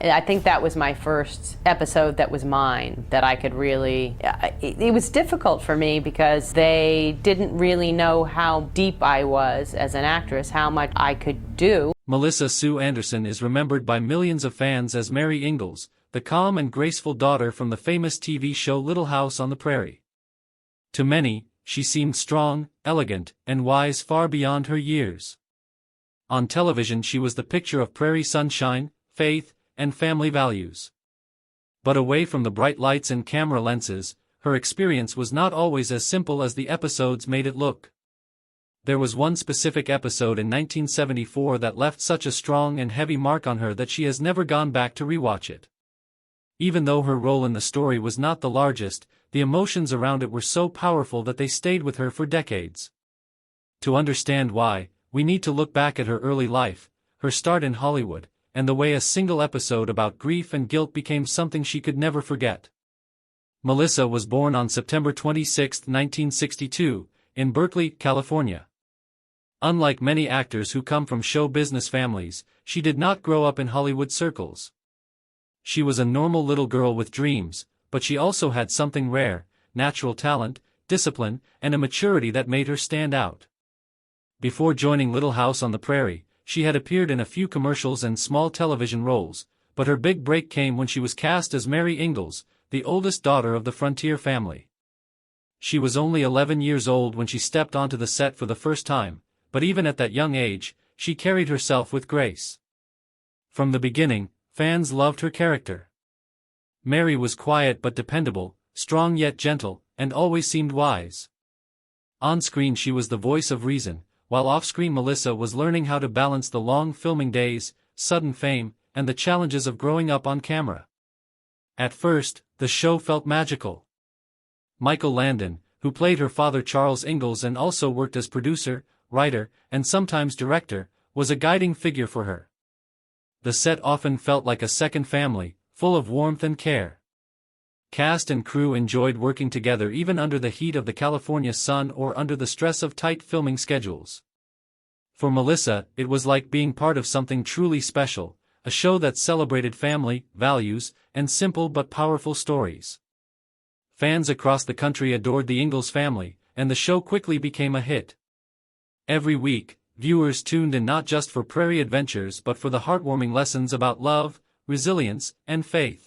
I think that was my first episode that was mine, that I could really, it was difficult for me because they didn't really know how deep I was as an actress, how much I could do. Melissa Sue Anderson is remembered by millions of fans as Mary Ingalls, the calm and graceful daughter from the famous TV show Little House on the Prairie. To many, she seemed strong, elegant, and wise far beyond her years. On television she was the picture of prairie sunshine, faith, and family values. But away from the bright lights and camera lenses, her experience was not always as simple as the episodes made it look. There was one specific episode in 1974 that left such a strong and heavy mark on her that she has never gone back to rewatch it. Even though her role in the story was not the largest, the emotions around it were so powerful that they stayed with her for decades. To understand why, we need to look back at her early life, her start in Hollywood, and the way a single episode about grief and guilt became something she could never forget. Melissa was born on September 26, 1962, in Berkeley, California. Unlike many actors who come from show business families, she did not grow up in Hollywood circles. She was a normal little girl with dreams, but she also had something rare: natural talent, discipline, and a maturity that made her stand out. Before joining Little House on the Prairie, she had appeared in a few commercials and small television roles, but her big break came when she was cast as Mary Ingalls, the oldest daughter of the Frontier family. She was only 11 years old when she stepped onto the set for the first time, but even at that young age, she carried herself with grace. From the beginning, fans loved her character. Mary was quiet but dependable, strong yet gentle, and always seemed wise. On-screen she was the voice of reason, while off-screen Melissa was learning how to balance the long filming days, sudden fame, and the challenges of growing up on camera. At first, the show felt magical. Michael Landon, who played her father Charles Ingalls and also worked as producer, writer, and sometimes director, was a guiding figure for her. The set often felt like a second family, full of warmth and care. Cast and crew enjoyed working together even under the heat of the California sun or under the stress of tight filming schedules. For Melissa, it was like being part of something truly special, a show that celebrated family, values, and simple but powerful stories. Fans across the country adored the Ingalls family, and the show quickly became a hit. Every week, viewers tuned in not just for prairie adventures but for the heartwarming lessons about love, resilience, and faith.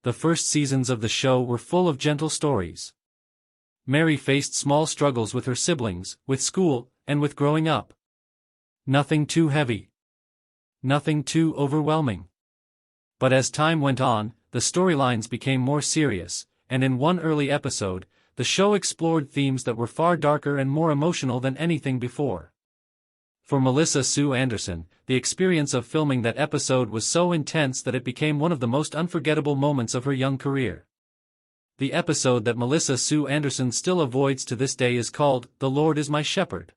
The first seasons of the show were full of gentle stories. Mary faced small struggles with her siblings, with school, and with growing up. Nothing too heavy. Nothing too overwhelming. But as time went on, the storylines became more serious, and in one early episode, the show explored themes that were far darker and more emotional than anything before. For Melissa Sue Anderson, the experience of filming that episode was so intense that it became one of the most unforgettable moments of her young career. The episode that Melissa Sue Anderson still avoids to this day is called "The Lord is My Shepherd."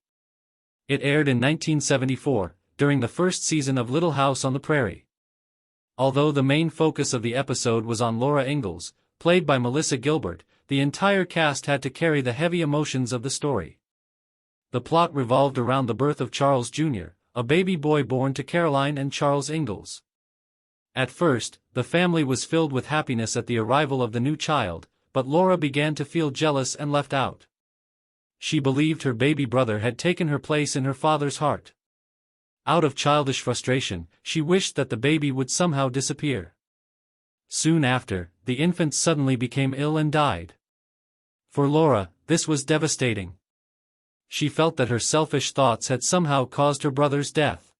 It aired in 1974, during the first season of Little House on the Prairie. Although the main focus of the episode was on Laura Ingalls, played by Melissa Gilbert, the entire cast had to carry the heavy emotions of the story. The plot revolved around the birth of Charles Jr., a baby boy born to Caroline and Charles Ingalls. At first, the family was filled with happiness at the arrival of the new child, but Laura began to feel jealous and left out. She believed her baby brother had taken her place in her father's heart. Out of childish frustration, she wished that the baby would somehow disappear. Soon after, the infant suddenly became ill and died. For Laura, this was devastating. She felt that her selfish thoughts had somehow caused her brother's death.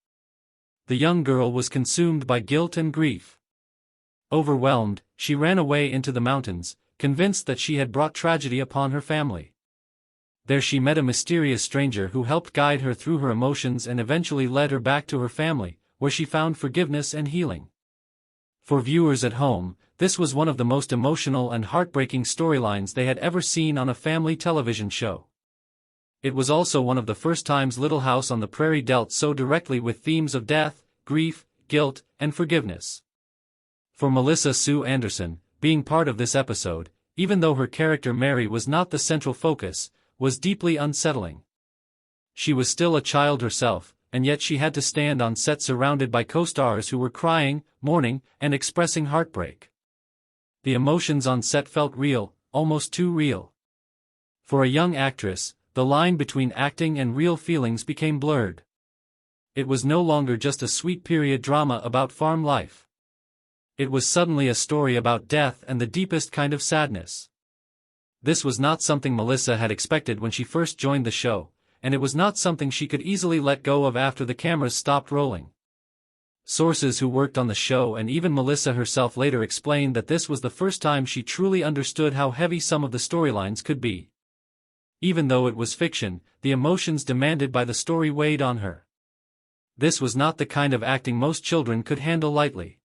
The young girl was consumed by guilt and grief. Overwhelmed, she ran away into the mountains, convinced that she had brought tragedy upon her family. There she met a mysterious stranger who helped guide her through her emotions and eventually led her back to her family, where she found forgiveness and healing. For viewers at home, this was one of the most emotional and heartbreaking storylines they had ever seen on a family television show. It was also one of the first times Little House on the Prairie dealt so directly with themes of death, grief, guilt, and forgiveness. For Melissa Sue Anderson, being part of this episode, even though her character Mary was not the central focus, was deeply unsettling. She was still a child herself, and yet she had to stand on set surrounded by co-stars who were crying, mourning, and expressing heartbreak. The emotions on set felt real, almost too real. For a young actress, the line between acting and real feelings became blurred. It was no longer just a sweet period drama about farm life. It was suddenly a story about death and the deepest kind of sadness. This was not something Melissa had expected when she first joined the show, and it was not something she could easily let go of after the cameras stopped rolling. Sources who worked on the show and even Melissa herself later explained that this was the first time she truly understood how heavy some of the storylines could be. Even though it was fiction, the emotions demanded by the story weighed on her. This was not the kind of acting most children could handle lightly.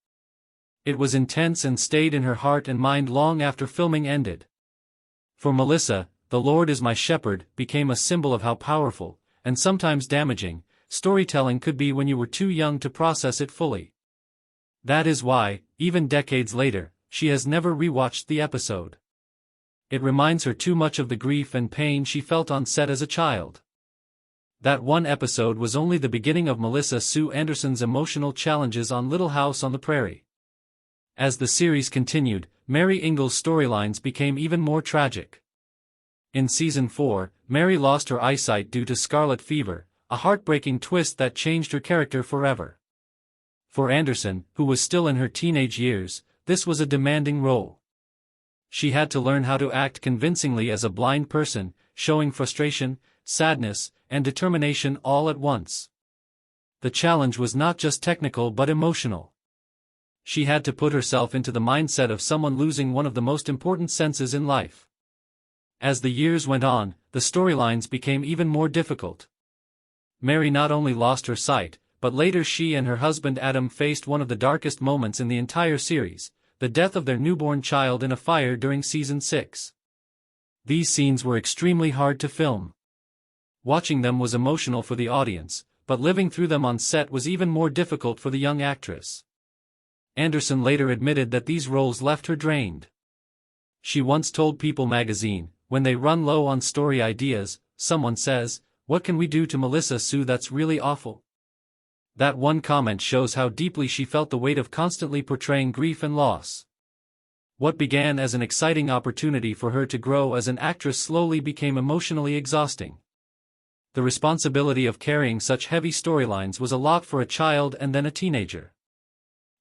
It was intense and stayed in her heart and mind long after filming ended. For Melissa, "The Lord is My Shepherd" became a symbol of how powerful, and sometimes damaging, storytelling could be when you were too young to process it fully. That is why, even decades later, she has never rewatched the episode. It reminds her too much of the grief and pain she felt on set as a child. That one episode was only the beginning of Melissa Sue Anderson's emotional challenges on Little House on the Prairie. As the series continued, Mary Ingalls' storylines became even more tragic. In Season 4, Mary lost her eyesight due to scarlet fever, a heartbreaking twist that changed her character forever. For Anderson, who was still in her teenage years, this was a demanding role. She had to learn how to act convincingly as a blind person, showing frustration, sadness, and determination all at once. The challenge was not just technical but emotional. She had to put herself into the mindset of someone losing one of the most important senses in life. As the years went on, the storylines became even more difficult. Mary not only lost her sight, but later she and her husband Adam faced one of the darkest moments in the entire series, the death of their newborn child in a fire during Season 6. These scenes were extremely hard to film. Watching them was emotional for the audience, but living through them on set was even more difficult for the young actress. Anderson later admitted that these roles left her drained. She once told People magazine, "When they run low on story ideas, someone says, 'What can we do to Melissa Sue that's really awful?' That one comment shows how deeply she felt the weight of constantly portraying grief and loss. What began as an exciting opportunity for her to grow as an actress slowly became emotionally exhausting. The responsibility of carrying such heavy storylines was a lot for a child and then a teenager.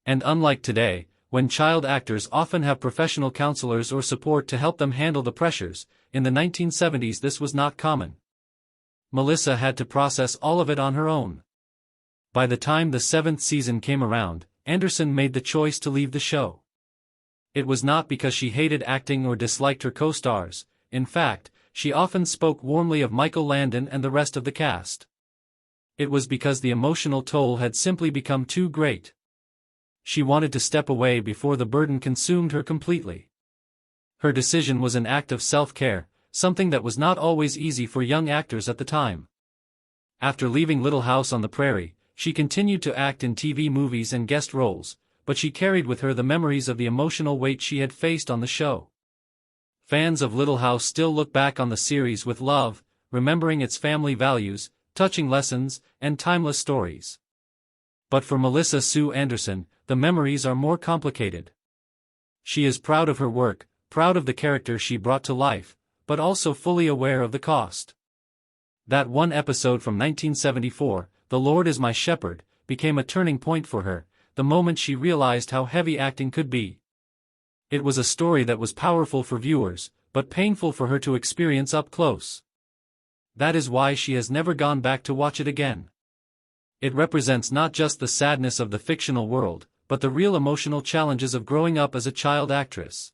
And unlike today, when child actors often have professional counselors or support to help them handle the pressures, in the 1970s this was not common. Melissa had to process all of it on her own. By the time the 7th season came around, Anderson made the choice to leave the show. It was not because she hated acting or disliked her co-stars. In fact, she often spoke warmly of Michael Landon and the rest of the cast. It was because the emotional toll had simply become too great. She wanted to step away before the burden consumed her completely. Her decision was an act of self-care, something that was not always easy for young actors at the time. After leaving Little House on the Prairie, she continued to act in TV movies and guest roles, but she carried with her the memories of the emotional weight she had faced on the show. Fans of Little House still look back on the series with love, remembering its family values, touching lessons, and timeless stories. But for Melissa Sue Anderson, the memories are more complicated. She is proud of her work, proud of the character she brought to life, but also fully aware of the cost. That one episode from 1974, "The Lord is My Shepherd," became a turning point for her, the moment she realized how heavy acting could be. It was a story that was powerful for viewers, but painful for her to experience up close. That is why she has never gone back to watch it again. It represents not just the sadness of the fictional world, but the real emotional challenges of growing up as a child actress.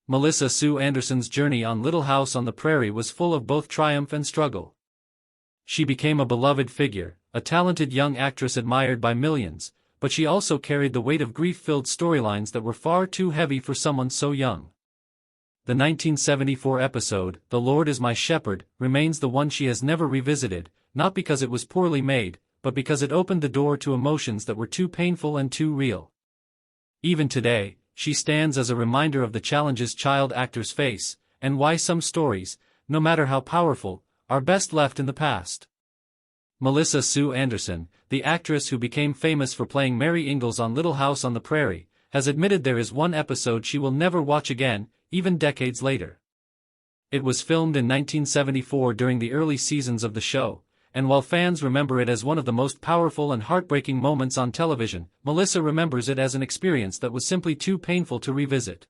Melissa Sue Anderson's journey on Little House on the Prairie was full of both triumph and struggle. She became a beloved figure, a talented young actress admired by millions, but she also carried the weight of grief-filled storylines that were far too heavy for someone so young. The 1974 episode, "The Lord is My Shepherd," remains the one she has never revisited, not because it was poorly made, but because it opened the door to emotions that were too painful and too real. Even today, she stands as a reminder of the challenges child actors face, and why some stories, no matter how powerful, are best left in the past. Melissa Sue Anderson, the actress who became famous for playing Mary Ingalls on Little House on the Prairie, has admitted there is one episode she will never watch again, even decades later. It was filmed in 1974 during the early seasons of the show, and while fans remember it as one of the most powerful and heartbreaking moments on television, Melissa remembers it as an experience that was simply too painful to revisit.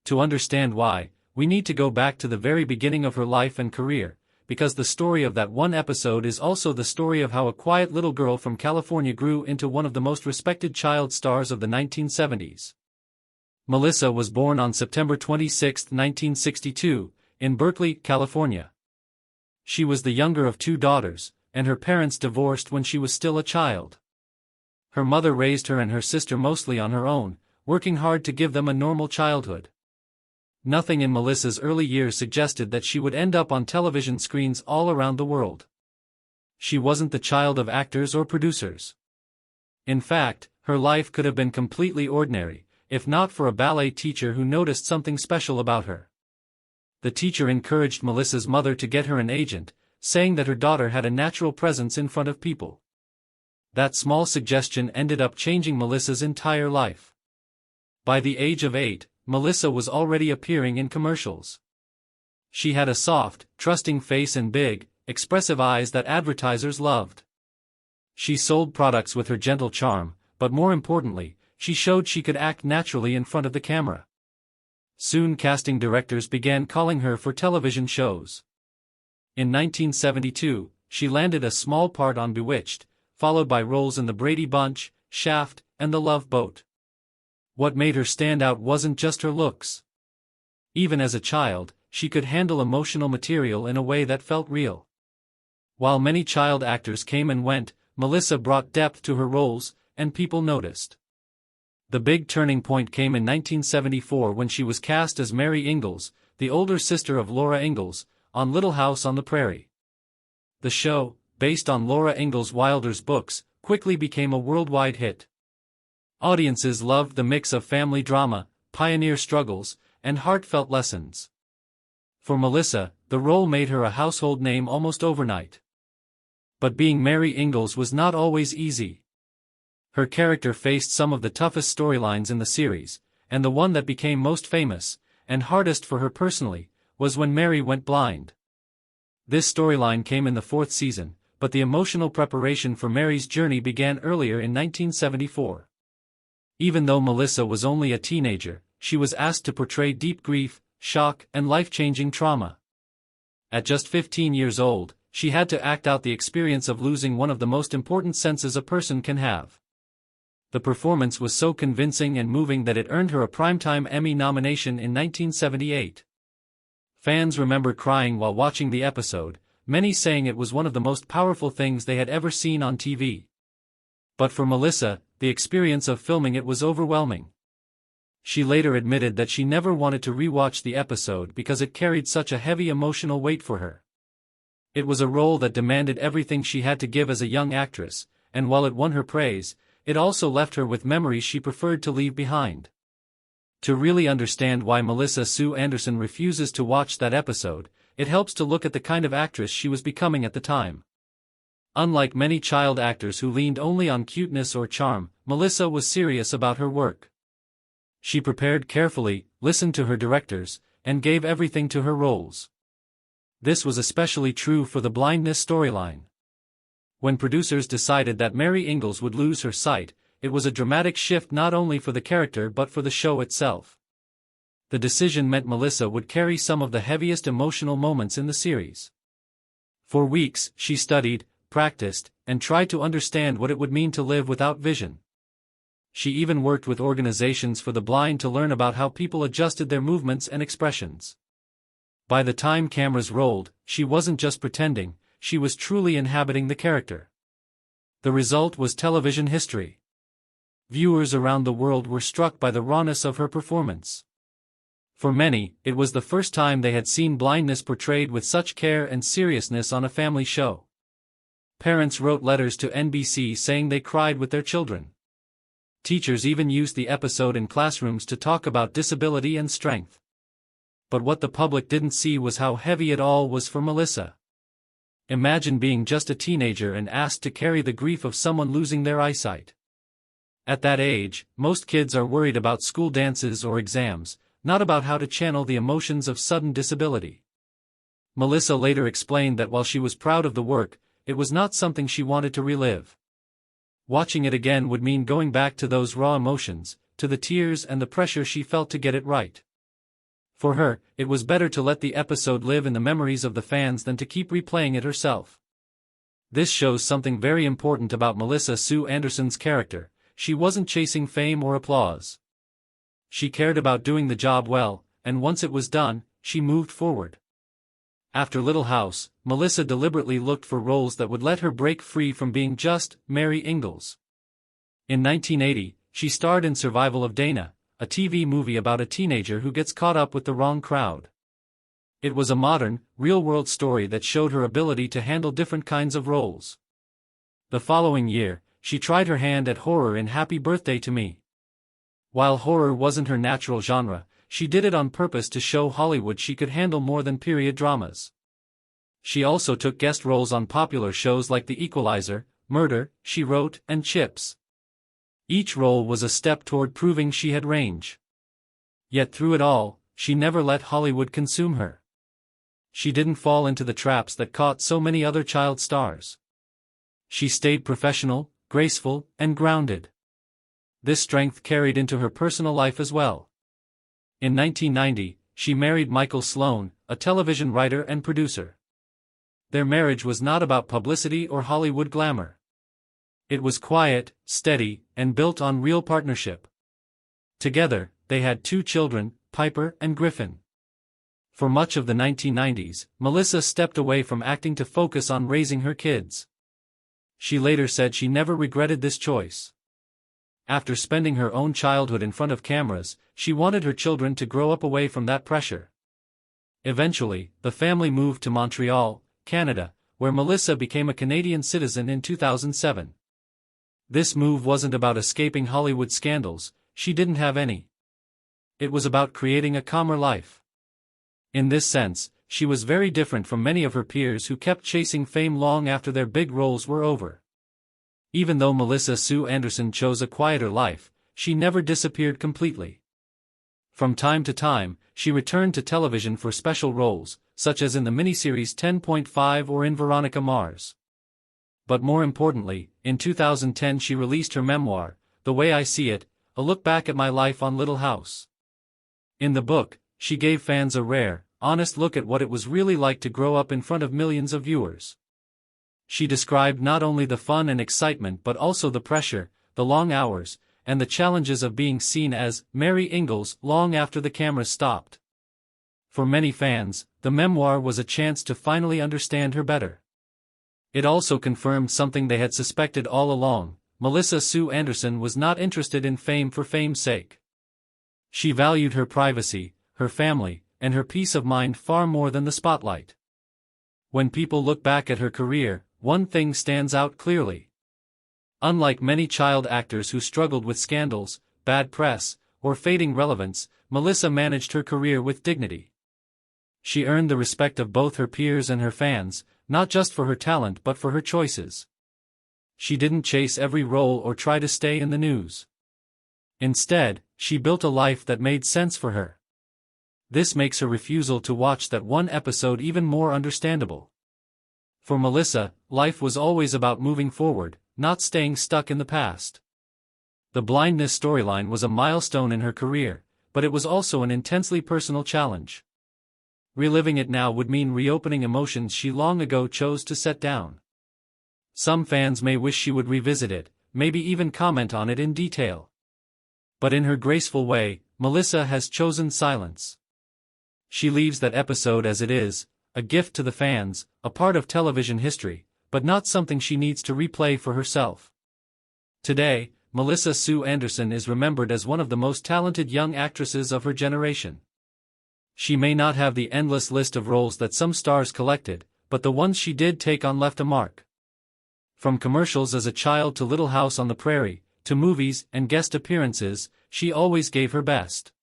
To understand why, we need to go back to the very beginning of her life and career, because the story of that one episode is also the story of how a quiet little girl from California grew into one of the most respected child stars of the 1970s. Melissa was born on September 26, 1962, in Berkeley, California. She was the younger of two daughters, and her parents divorced when she was still a child. Her mother raised her and her sister mostly on her own, working hard to give them a normal childhood. Nothing in Melissa's early years suggested that she would end up on television screens all around the world. She wasn't the child of actors or producers. In fact, her life could have been completely ordinary, if not for a ballet teacher who noticed something special about her. The teacher encouraged Melissa's mother to get her an agent, saying that her daughter had a natural presence in front of people. That small suggestion ended up changing Melissa's entire life. By the age of 8, Melissa was already appearing in commercials. She had a soft, trusting face and big, expressive eyes that advertisers loved. She sold products with her gentle charm, but more importantly, she showed she could act naturally in front of the camera. Soon casting directors began calling her for television shows. In 1972, she landed a small part on Bewitched, followed by roles in The Brady Bunch, Shaft, and The Love Boat. What made her stand out wasn't just her looks. Even as a child, she could handle emotional material in a way that felt real. While many child actors came and went, Melissa brought depth to her roles, and people noticed. The big turning point came in 1974 when she was cast as Mary Ingalls, the older sister of Laura Ingalls, on Little House on the Prairie. The show, based on Laura Ingalls Wilder's books, quickly became a worldwide hit. Audiences loved the mix of family drama, pioneer struggles, and heartfelt lessons. For Melissa, the role made her a household name almost overnight. But being Mary Ingalls was not always easy. Her character faced some of the toughest storylines in the series, and the one that became most famous, and hardest for her personally, was when Mary went blind. This storyline came in the 4th season, but the emotional preparation for Mary's journey began earlier in 1974. Even though Melissa was only a teenager, she was asked to portray deep grief, shock, and life-changing trauma. At just 15 years old, she had to act out the experience of losing one of the most important senses a person can have. The performance was so convincing and moving that it earned her a Primetime Emmy nomination in 1978. Fans remember crying while watching the episode, many saying it was one of the most powerful things they had ever seen on TV. But for Melissa, the experience of filming it was overwhelming. She later admitted that she never wanted to rewatch the episode because it carried such a heavy emotional weight for her. It was a role that demanded everything she had to give as a young actress, and while it won her praise, it also left her with memories she preferred to leave behind. To really understand why Melissa Sue Anderson refuses to watch that episode, it helps to look at the kind of actress she was becoming at the time. Unlike many child actors who leaned only on cuteness or charm, Melissa was serious about her work. She prepared carefully, listened to her directors, and gave everything to her roles. This was especially true for the blindness storyline. When producers decided that Mary Ingalls would lose her sight, it was a dramatic shift not only for the character but for the show itself. The decision meant Melissa would carry some of the heaviest emotional moments in the series. For weeks, she studied, practiced, and tried to understand what it would mean to live without vision. She even worked with organizations for the blind to learn about how people adjusted their movements and expressions. By the time cameras rolled, she wasn't just pretending, she was truly inhabiting the character. The result was television history. Viewers around the world were struck by the rawness of her performance. For many, it was the first time they had seen blindness portrayed with such care and seriousness on a family show. Parents wrote letters to NBC saying they cried with their children. Teachers even used the episode in classrooms to talk about disability and strength. But what the public didn't see was how heavy it all was for Melissa. Imagine being just a teenager and asked to carry the grief of someone losing their eyesight. At that age, most kids are worried about school dances or exams, not about how to channel the emotions of sudden disability. Melissa later explained that while she was proud of the work, it was not something she wanted to relive. Watching it again would mean going back to those raw emotions, to the tears and the pressure she felt to get it right. For her, it was better to let the episode live in the memories of the fans than to keep replaying it herself. This shows something very important about Melissa Sue Anderson's character: she wasn't chasing fame or applause. She cared about doing the job well, and once it was done, she moved forward. After Little House, Melissa deliberately looked for roles that would let her break free from being just Mary Ingalls. In 1980, she starred in Survival of Dana, a TV movie about a teenager who gets caught up with the wrong crowd. It was a modern, real-world story that showed her ability to handle different kinds of roles. The following year, she tried her hand at horror in Happy Birthday to Me. While horror wasn't her natural genre, she did it on purpose to show Hollywood she could handle more than period dramas. She also took guest roles on popular shows like The Equalizer, Murder, She Wrote, and Chips. Each role was a step toward proving she had range. Yet through it all, she never let Hollywood consume her. She didn't fall into the traps that caught so many other child stars. She stayed professional, graceful, and grounded. This strength carried into her personal life as well. In 1990, she married Michael Sloan, a television writer and producer. Their marriage was not about publicity or Hollywood glamour. It was quiet, steady, and built on real partnership. Together, they had 2 children, Piper and Griffin. For much of the 1990s, Melissa stepped away from acting to focus on raising her kids. She later said she never regretted this choice. After spending her own childhood in front of cameras, she wanted her children to grow up away from that pressure. Eventually, the family moved to Montreal, Canada, where Melissa became a Canadian citizen in 2007. This move wasn't about escaping Hollywood scandals; she didn't have any. It was about creating a calmer life. In this sense, she was very different from many of her peers who kept chasing fame long after their big roles were over. Even though Melissa Sue Anderson chose a quieter life, she never disappeared completely. From time to time, she returned to television for special roles, such as in the miniseries 10.5 or in Veronica Mars. But more importantly, in 2010 she released her memoir, The Way I See It, a look back at my life on Little House. In the book, she gave fans a rare, honest look at what it was really like to grow up in front of millions of viewers. She described not only the fun and excitement but also the pressure, the long hours, and the challenges of being seen as Mary Ingalls long after the cameras stopped. For many fans, the memoir was a chance to finally understand her better. It also confirmed something they had suspected all along: Melissa Sue Anderson was not interested in fame for fame's sake. She valued her privacy, her family, and her peace of mind far more than the spotlight. When people look back at her career, one thing stands out clearly. Unlike many child actors who struggled with scandals, bad press, or fading relevance, Melissa managed her career with dignity. She earned the respect of both her peers and her fans, not just for her talent but for her choices. She didn't chase every role or try to stay in the news. Instead, she built a life that made sense for her. This makes her refusal to watch that one episode even more understandable. For Melissa, life was always about moving forward, not staying stuck in the past. The blindness storyline was a milestone in her career, but it was also an intensely personal challenge. Reliving it now would mean reopening emotions she long ago chose to set down. Some fans may wish she would revisit it, maybe even comment on it in detail. But in her graceful way, Melissa has chosen silence. She leaves that episode as it is, a gift to the fans, a part of television history, but not something she needs to replay for herself. Today, Melissa Sue Anderson is remembered as one of the most talented young actresses of her generation. She may not have the endless list of roles that some stars collected, but the ones she did take on left a mark. From commercials as a child to Little House on the Prairie, to movies and guest appearances, she always gave her best.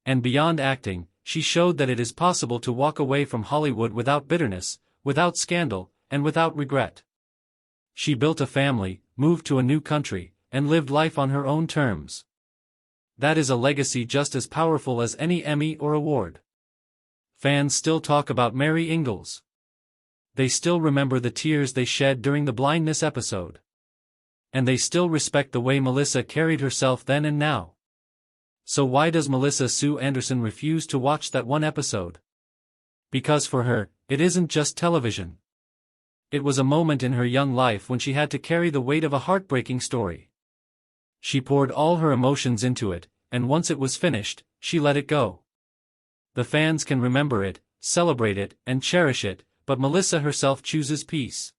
And beyond acting, she showed that it is possible to walk away from Hollywood without bitterness, without scandal, and without regret. She built a family, moved to a new country, and lived life on her own terms. That is a legacy just as powerful as any Emmy or award. Fans still talk about Mary Ingalls. They still remember the tears they shed during the blindness episode. And they still respect the way Melissa carried herself then and now. So why does Melissa Sue Anderson refuse to watch that one episode? Because for her, it isn't just television. It was a moment in her young life when she had to carry the weight of a heartbreaking story. She poured all her emotions into it, and once it was finished, she let it go. The fans can remember it, celebrate it, and cherish it, but Melissa herself chooses peace.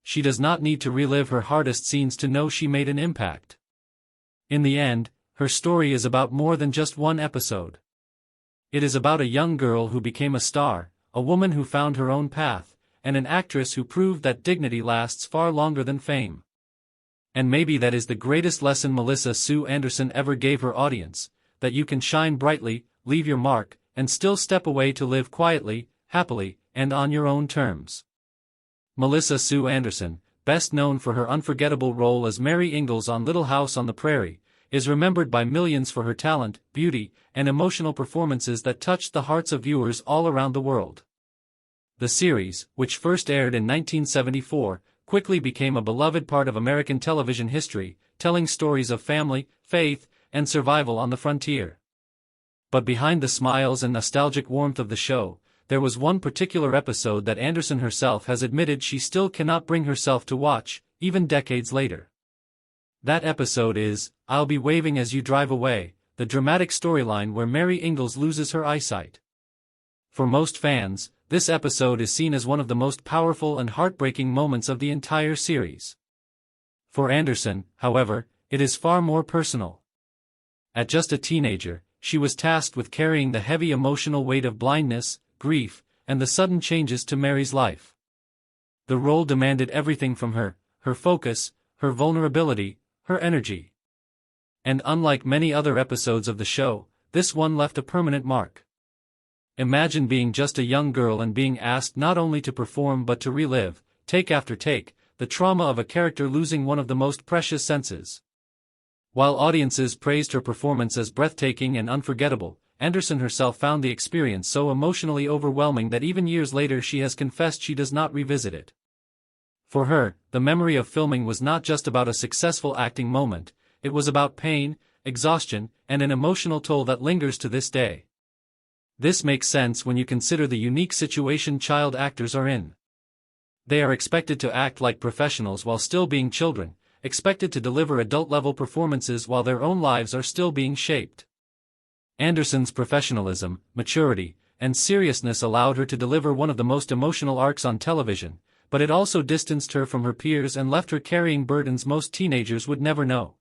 She does not need to relive her hardest scenes to know she made an impact. In the end, her story is about more than just one episode. It is about a young girl who became a star, a woman who found her own path, and an actress who proved that dignity lasts far longer than fame. And maybe that is the greatest lesson Melissa Sue Anderson ever gave her audience, that you can shine brightly, leave your mark, and still step away to live quietly, happily, and on your own terms. Melissa Sue Anderson, best known for her unforgettable role as Mary Ingalls on Little House on the Prairie, is remembered by millions for her talent, beauty, and emotional performances that touched the hearts of viewers all around the world. The series, which first aired in 1974, quickly became a beloved part of American television history, telling stories of family, faith, and survival on the frontier. But behind the smiles and nostalgic warmth of the show, there was one particular episode that Anderson herself has admitted she still cannot bring herself to watch, even decades later. That episode is, I'll Be Waving As You Drive Away, the dramatic storyline where Mary Ingalls loses her eyesight. For most fans, this episode is seen as one of the most powerful and heartbreaking moments of the entire series. For Anderson, however, it is far more personal. At just a teenager, she was tasked with carrying the heavy emotional weight of blindness, grief, and the sudden changes to Mary's life. The role demanded everything from her, her focus, her vulnerability, her energy. And unlike many other episodes of the show, this one left a permanent mark. Imagine being just a young girl and being asked not only to perform but to relive, take after take, the trauma of a character losing one of the most precious senses. While audiences praised her performance as breathtaking and unforgettable, Anderson herself found the experience so emotionally overwhelming that even years later she has confessed she does not revisit it. For her, the memory of filming was not just about a successful acting moment, it was about pain, exhaustion, and an emotional toll that lingers to this day. This makes sense when you consider the unique situation child actors are in. They are expected to act like professionals while still being children, expected to deliver adult-level performances while their own lives are still being shaped. Anderson's professionalism, maturity, and seriousness allowed her to deliver one of the most emotional arcs on television, but it also distanced her from her peers and left her carrying burdens most teenagers would never know.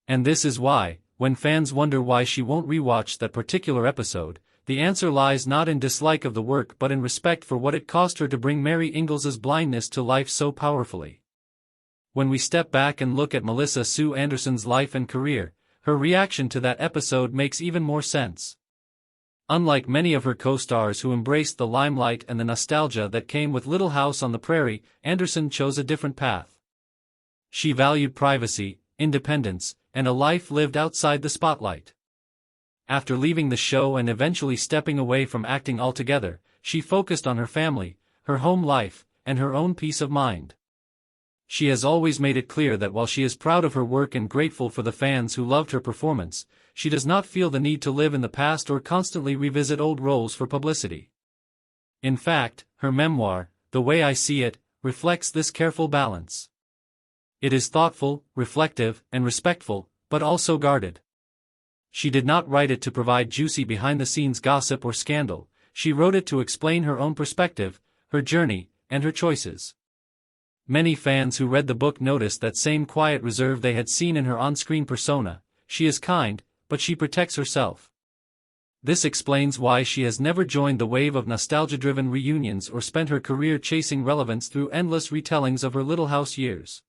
And this is why, when fans wonder why she won't rewatch that particular episode, the answer lies not in dislike of the work but in respect for what it cost her to bring Mary Ingalls' blindness to life so powerfully. When we step back and look at Melissa Sue Anderson's life and career, her reaction to that episode makes even more sense. Unlike many of her co-stars who embraced the limelight and the nostalgia that came with Little House on the Prairie, Anderson chose a different path. She valued privacy, independence, and a life lived outside the spotlight. After leaving the show and eventually stepping away from acting altogether, she focused on her family, her home life, and her own peace of mind. She has always made it clear that while she is proud of her work and grateful for the fans who loved her performance, she does not feel the need to live in the past or constantly revisit old roles for publicity. In fact, her memoir, The Way I See It, reflects this careful balance. It is thoughtful, reflective, and respectful, but also guarded. She did not write it to provide juicy behind-the-scenes gossip or scandal, she wrote it to explain her own perspective, her journey, and her choices. Many fans who read the book noticed that same quiet reserve they had seen in her on-screen persona. She is kind, but she protects herself. This explains why she has never joined the wave of nostalgia-driven reunions or spent her career chasing relevance through endless retellings of her Little House years.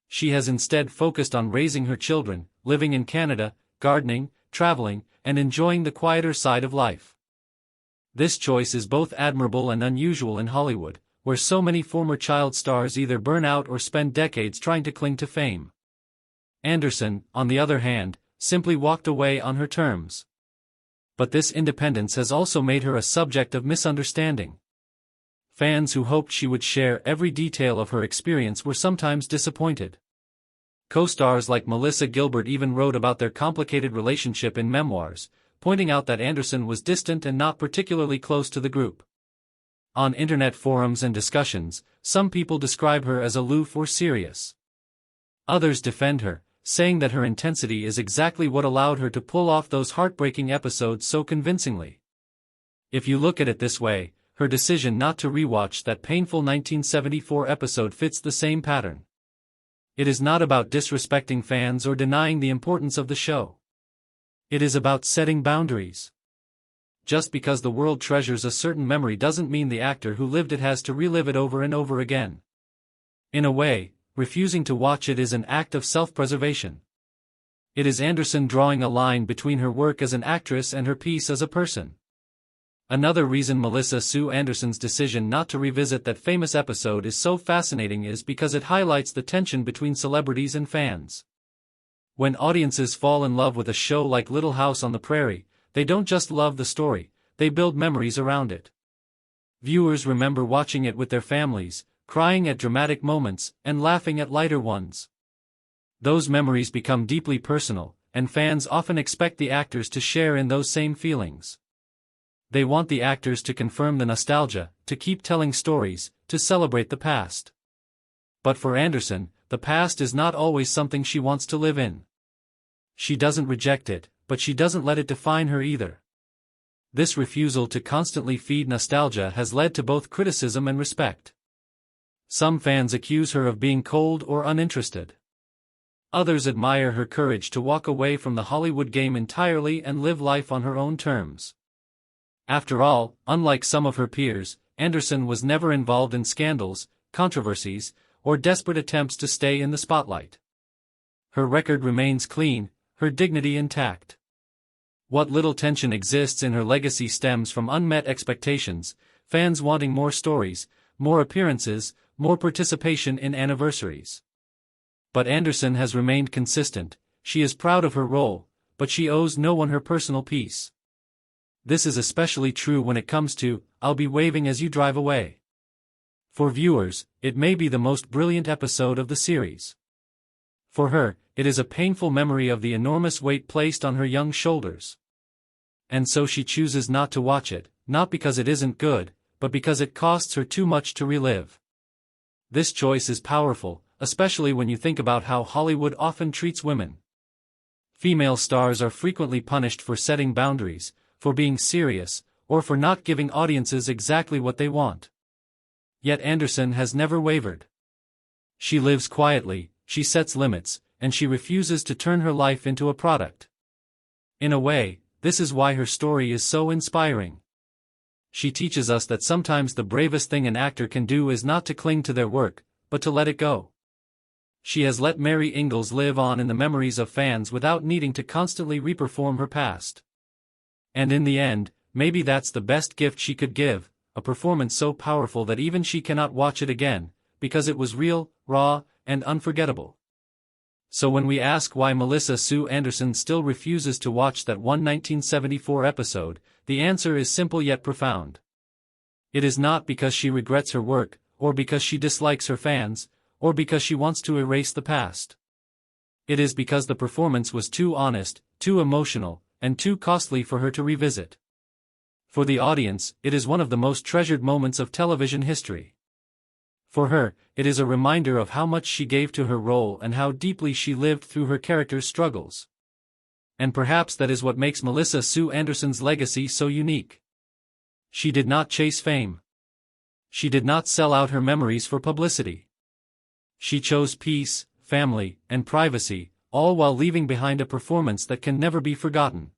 She has instead focused on raising her children, living in Canada, gardening, traveling, and enjoying the quieter side of life. This choice is both admirable and unusual in Hollywood, where so many former child stars either burn out or spend decades trying to cling to fame. Anderson, on the other hand, simply walked away on her terms. But this independence has also made her a subject of misunderstanding. Fans who hoped she would share every detail of her experience were sometimes disappointed. Co-stars like Melissa Gilbert even wrote about their complicated relationship in memoirs, pointing out that Anderson was distant and not particularly close to the group. On internet forums and discussions, some people describe her as aloof or serious. Others defend her, saying that her intensity is exactly what allowed her to pull off those heartbreaking episodes so convincingly. If you look at it this way, her decision not to rewatch that painful 1974 episode fits the same pattern. It is not about disrespecting fans or denying the importance of the show. It is about setting boundaries. Just because the world treasures a certain memory doesn't mean the actor who lived it has to relive it over and over again. In a way, refusing to watch it is an act of self-preservation. It is Anderson drawing a line between her work as an actress and her peace as a person. Another reason Melissa Sue Anderson's decision not to revisit that famous episode is so fascinating is because it highlights the tension between celebrities and fans. When audiences fall in love with a show like Little House on the Prairie, they don't just love the story, they build memories around it. Viewers remember watching it with their families, crying at dramatic moments, and laughing at lighter ones. Those memories become deeply personal, and fans often expect the actors to share in those same feelings. They want the actors to confirm the nostalgia, to keep telling stories, to celebrate the past. But for Anderson, the past is not always something she wants to live in. She doesn't reject it, but she doesn't let it define her either. This refusal to constantly feed nostalgia has led to both criticism and respect. Some fans accuse her of being cold or uninterested. Others admire her courage to walk away from the Hollywood game entirely and live life on her own terms. After all, unlike some of her peers, Anderson was never involved in scandals, controversies, or desperate attempts to stay in the spotlight. Her record remains clean, her dignity intact. What little tension exists in her legacy stems from unmet expectations, fans wanting more stories, more appearances, more participation in anniversaries. But Anderson has remained consistent. She is proud of her role, but she owes no one her personal peace. This is especially true when it comes to "I'll Be Waving as You Drive Away." For viewers, it may be the most brilliant episode of the series. For her, it is a painful memory of the enormous weight placed on her young shoulders. And so she chooses not to watch it, not because it isn't good, but because it costs her too much to relive. This choice is powerful, especially when you think about how Hollywood often treats women. Female stars are frequently punished for setting boundaries, for being serious, or for not giving audiences exactly what they want. Yet Anderson has never wavered. She lives quietly, she sets limits, and she refuses to turn her life into a product. In a way, this is why her story is so inspiring. She teaches us that sometimes the bravest thing an actor can do is not to cling to their work, but to let it go. She has let Mary Ingalls live on in the memories of fans without needing to constantly reperform her past. And in the end, maybe that's the best gift she could give, a performance so powerful that even she cannot watch it again, because it was real, raw, and unforgettable. So when we ask why Melissa Sue Anderson still refuses to watch that one 1974 episode, the answer is simple yet profound. It is not because she regrets her work, or because she dislikes her fans, or because she wants to erase the past. It is because the performance was too honest, too emotional, and too costly for her to revisit. For the audience, it is one of the most treasured moments of television history. For her, it is a reminder of how much she gave to her role and how deeply she lived through her character's struggles. And perhaps that is what makes Melissa Sue Anderson's legacy so unique. She did not chase fame. She did not sell out her memories for publicity. She chose peace, family, and privacy, all while leaving behind a performance that can never be forgotten.